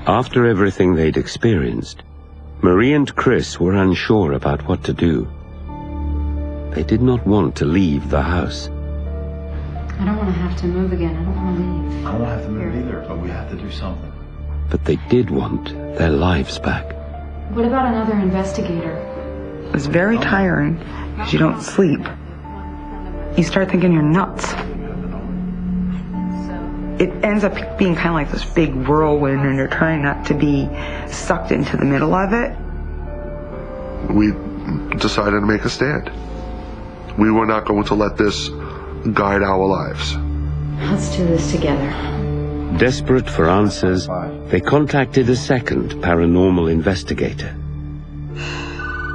After everything they'd experienced, Marie and Chris were unsure about what to do. They did not want to leave the house. I don't want to have to move again. I don't want to leave. I don't have to move either, but we have to do something. But they did want their lives back. What about another investigator? It's very tiring because you don't sleep. You start thinking you're nuts. It ends up being kind of like this big whirlwind, and you're trying not to be sucked into the middle of it. We decided to make a stand. We were not going to let this guide our lives. Let's do this together. Desperate for answers, they contacted a second paranormal investigator.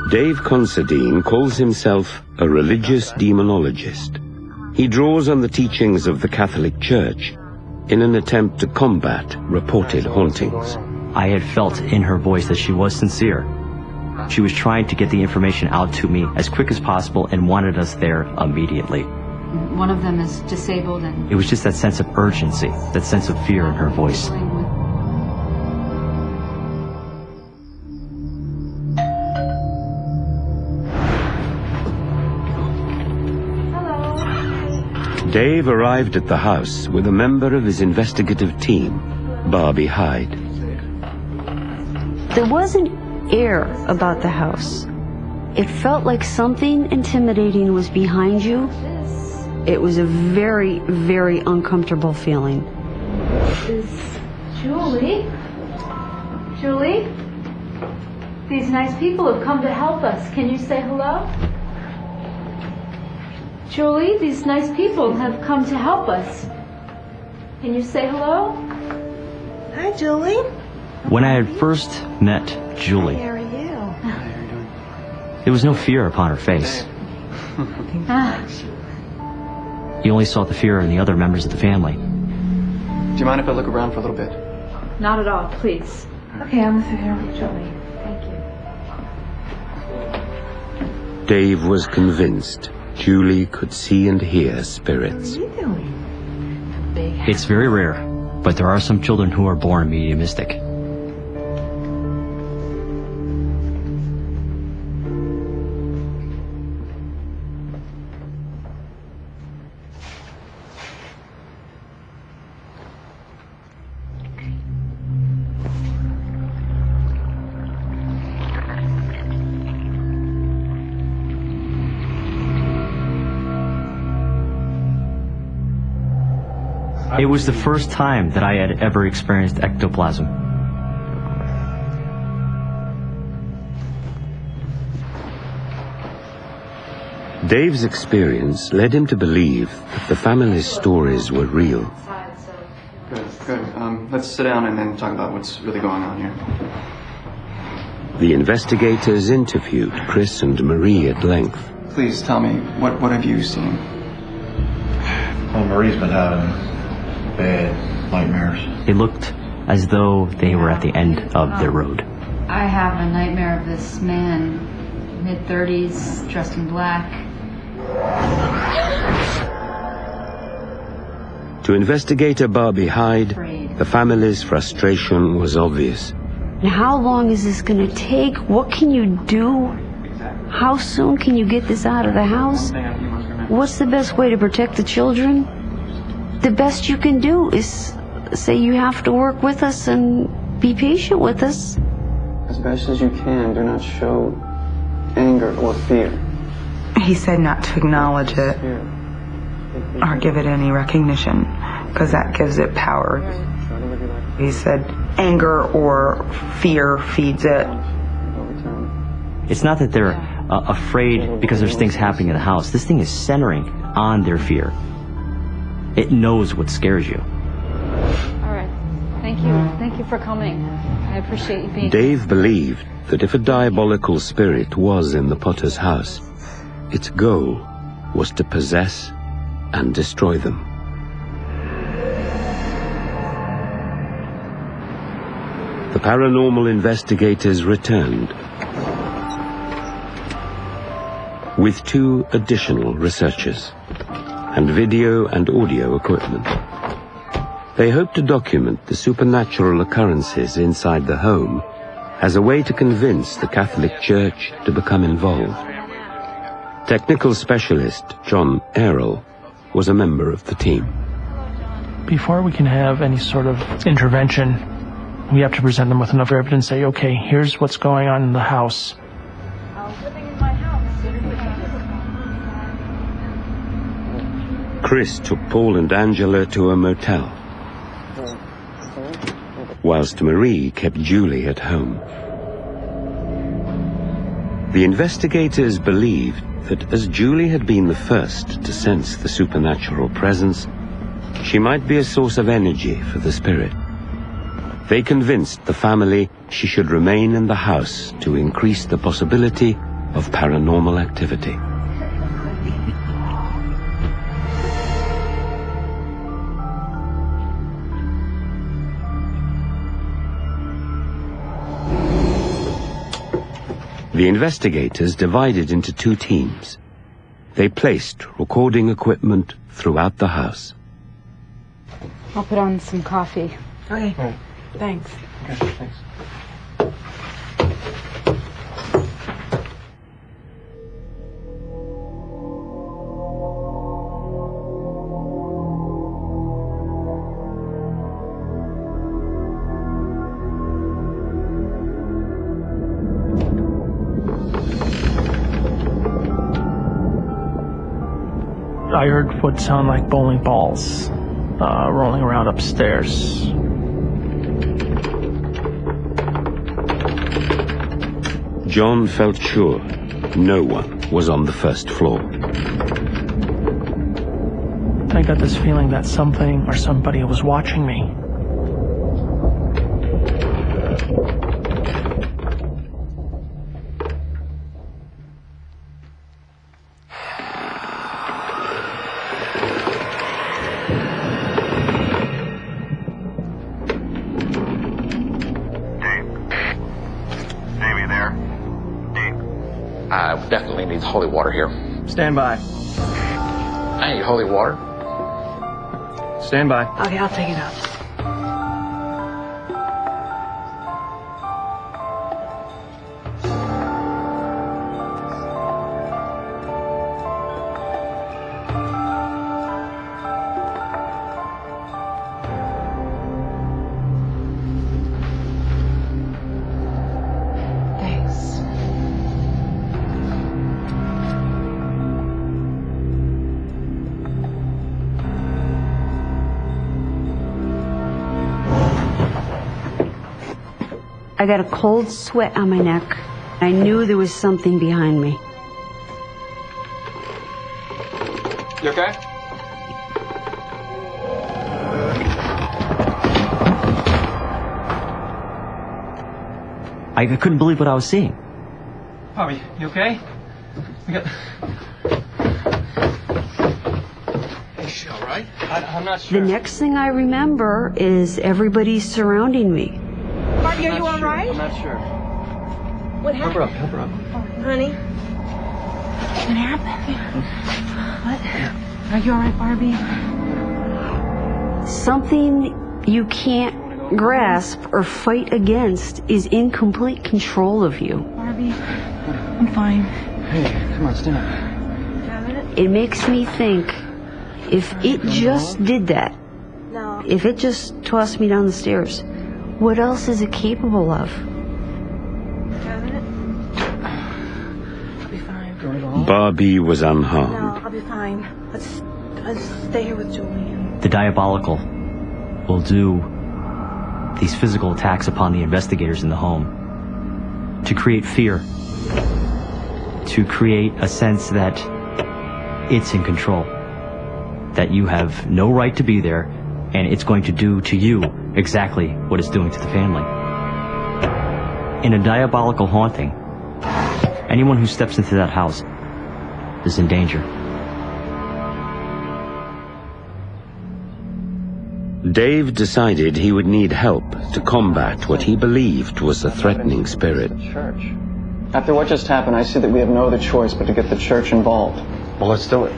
Dave Considine calls himself a religious demonologist. He draws on the teachings of the Catholic Church in an attempt to combat reported hauntings. I had felt in her voice that she was sincere. She was trying to get the information out to me as quick as possible and wanted us there immediately. One of them is disabled and... It was just that sense of urgency, that sense of fear in her voice. Dave arrived at the house with a member of his investigative team, Barbie Hyde. There was an air about the house. It felt like something intimidating was behind you. It was a very, very uncomfortable feeling. Is Julie? Julie? These nice people have come to help us. Can you say hello? Julie, these nice people have come to help us. Can you say hello? Hi, Julie. When I had first met Julie, How are you? there was no fear upon her face. You only saw the fear in the other members of the family. Do you mind if I look around for a little bit? Not at all, please. Okay, I'm gonna sit here with Julie, thank you. Dave was convinced Julie could see and hear spirits. What are you doing? It's very rare, but there are some children who are born mediumistic. It was the first time that I had ever experienced ectoplasm. Dave's experience led him to believe that the family's stories were real. Good, good. Let's sit down and then talk about what's really going on here. The investigators interviewed Chris and Marie at length. Please tell me, what have you seen? Well, Marie's been having bad nightmares. It looked as though they were at the end of their road. I have a nightmare of this man, mid-30s, dressed in black. To investigator Barbie Hyde, the family's frustration was obvious. And how long is this going to take? What can you do? How soon can you get this out of the house? What's the best way to protect the children? The best you can do is say you have to work with us and be patient with us. As best as you can, do not show anger or fear. He said not to acknowledge it or give it any recognition, because that gives it power. He said anger or fear feeds it. It's not that they're afraid because there's things happening in the house. This thing is centering on their fear. It knows what scares you. All right. Thank you. Thank you for coming. I appreciate you being here. Dave believed that if a diabolical spirit was in the Potter's house, its goal was to possess and destroy them. the paranormal investigators returned with 2 additional researchers and video and audio equipment. They hoped to document the supernatural occurrences inside the home as a way to convince the Catholic Church to become involved. Technical specialist John Errol was a member of the team. Before we can have any sort of intervention, we have to present them with enough evidence, say, okay, here's what's going on in the house. Chris took Paul and Angela to a motel, whilst Marie kept Julie at home. The investigators believed that as Julie had been the first to sense the supernatural presence, she might be a source of energy for the spirit. They convinced the family she should remain in the house to increase the possibility of paranormal activity. The investigators divided into 2 teams. They placed recording equipment throughout the house. I'll put on some coffee. Okay. Oh. Thanks. Okay, thanks. I heard what sounded like bowling balls rolling around upstairs. John felt sure no one was on the first floor. I got this feeling that something or somebody was watching me. Definitely needs holy water here. Stand by. I need holy water. Stand by. Okay, I'll take it out. I got a cold sweat on my neck. I knew there was something behind me. You okay? I couldn't believe what I was seeing. Bobby, you okay? I got... Is she all right? I'm not sure. The next thing I remember is everybody surrounding me. Barbie, are you all right? I'm not sure. What happened? Help her up. Honey? What happened? What? Are you all right, Barbie? Something you can't grasp or fight against is in complete control of you. Barbie, I'm fine. Hey, come on, stand up. Got it? It makes me think, if it just did that, No. if it just tossed me down the stairs, what else is it capable of? Got it? I'll be fine. Barbie was unharmed. No, I'll be fine. Let's stay here with Julie. The diabolical will do these physical attacks upon the investigators in the home to create fear, to create a sense that it's in control, that you have no right to be there, and it's going to do to you exactly what it's doing to the family. In a diabolical haunting, anyone who steps into that house is in danger. Dave decided he would need help to combat what he believed was a threatening spirit. Church. After what just happened, I see that we have no other choice but to get the church involved. Well, let's do it.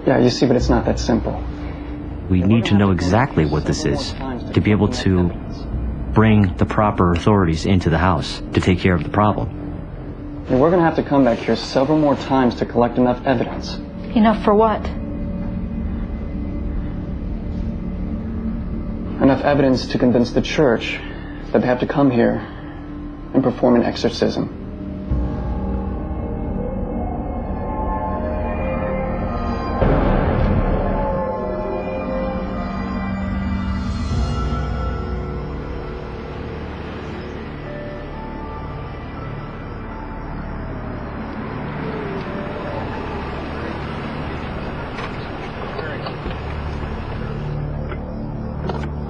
Yeah, you see, but it's not that simple. We need to know exactly what this is to be able to bring the proper authorities into the house to take care of the problem. Yeah, we're going to have to come back here several more times to collect enough evidence. Enough for what? Enough evidence to convince the church that they have to come here and perform an exorcism.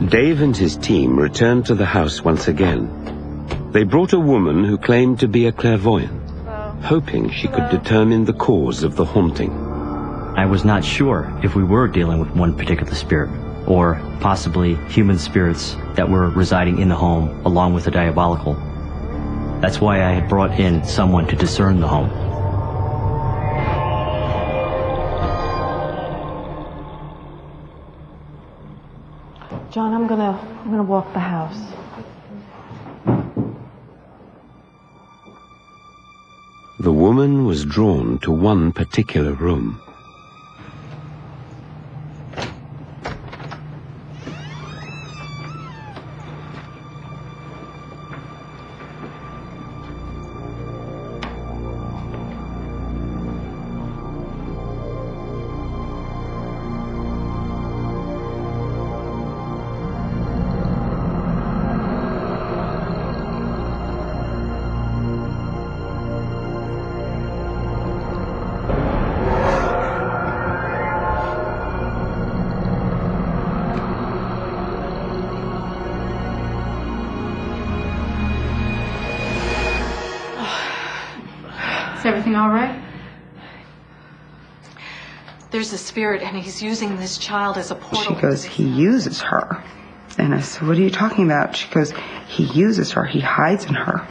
Dave and his team returned to the house once again. They brought a woman who claimed to be a clairvoyant, hoping she could determine the cause of the haunting. I was not sure if we were dealing with one particular spirit, or possibly human spirits that were residing in the home along with the diabolical. That's why I had brought in someone to discern the home. John, I'm gonna walk the house. The woman was drawn to one particular room. Is everything all right? There's a spirit, and he's using this child as a portal. She goes, he uses her. And I said, what are you talking about? She goes, he uses her. He hides in her.